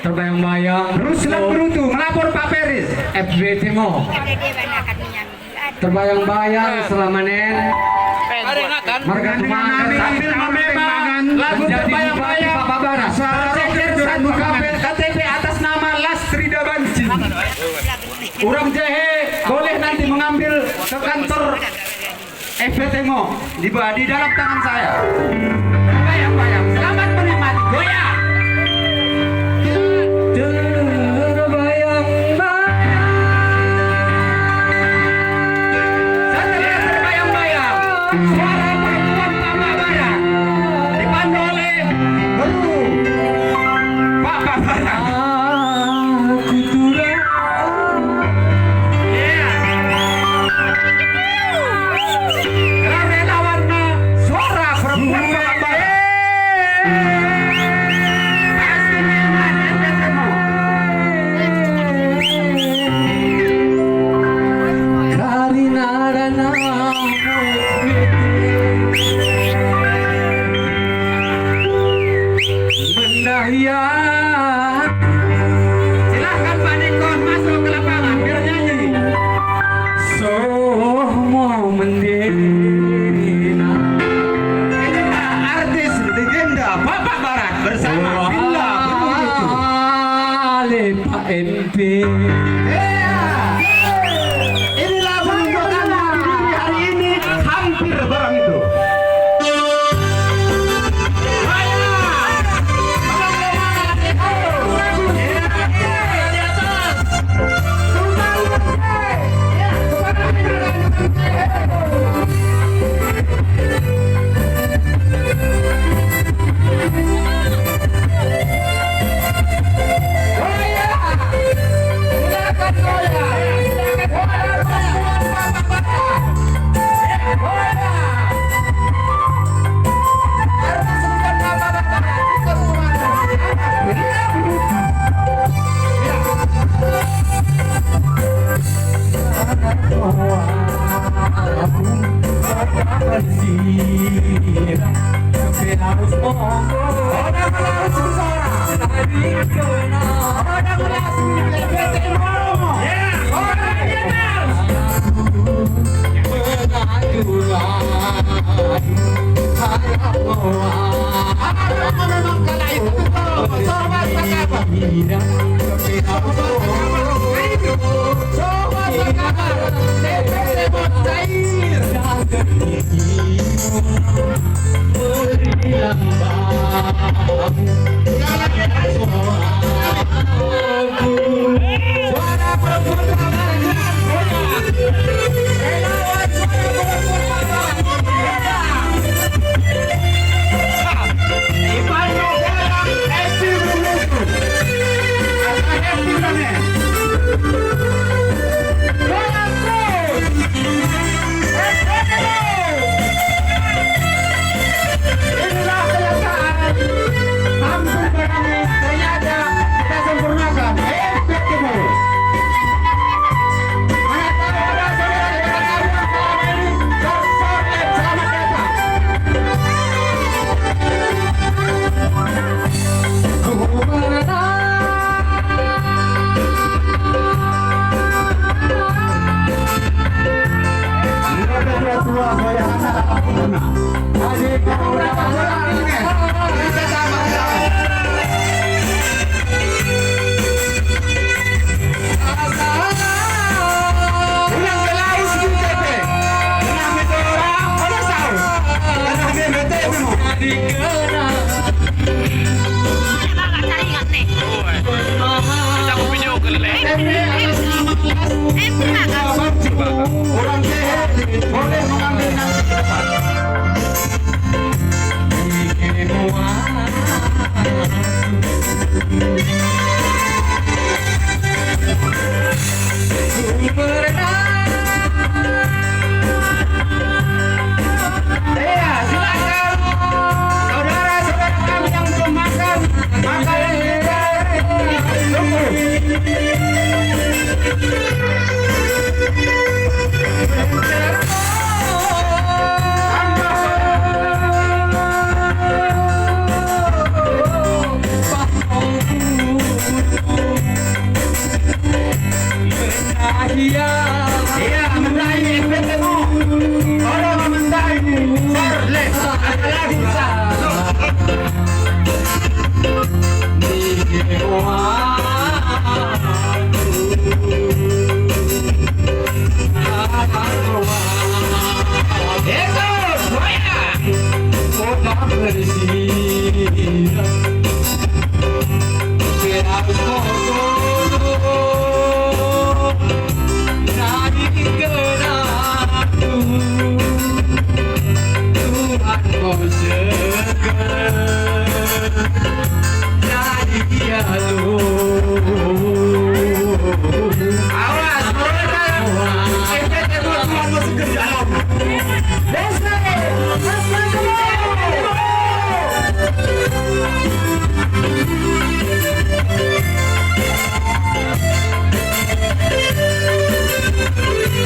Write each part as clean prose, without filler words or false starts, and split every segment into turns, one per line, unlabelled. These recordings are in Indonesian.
Terbayang-bayang
Ruslan Berutu melapor Pak Peris.
FBT mo. Terbayang-bayang selama nen marga tumangan
Sambil memang lagu terbayang-bayang
Bapak Bara.
Sekjer satu KTP atas nama Lastrida Banci. Urang Jahe boleh nanti mengambil ke kantor FBT mo di dalam tangan saya. Terbayang-bayang. Selamat menikmati. Goyang. Suara perempuan Bapak Bara dipandu oleh Beru Bapak Bara. Relawannya suara perempuan Bapak Bara.
Ya,
Silahkan Pak Nikon masuk ke lapangan biar nyanyi.
so mau mendina.
Inilah artis legenda Bapak Barat bersama Bila Berutu.
Ale Pak MP.
Inilah penunjukan hari ini hampir barang itu. Orang Jahe boleh mengambil nanti ke depan. Iya, silakan saudara-saudara kami yang belum makan, makan juga. Tunggu.
selalu.
Awas, mereka FPT teman-teman masuk ke dalam.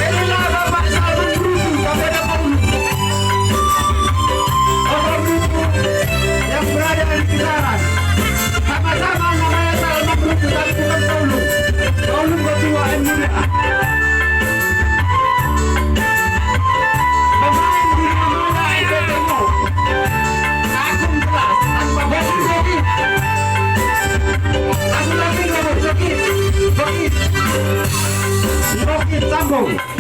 Inilah Bapak Salman Brutu, Kapolda Paulu. Bapak Brutu yang berada di kisaran. Sama-sama namanya Salman Brutu, tapi bukan Paulu. Paulu ketua yang mulia. Pemain di mana FPT-mu? Agung jelas, tanpa bagi. Aku lagi nomor Bokit. Bokit sambung.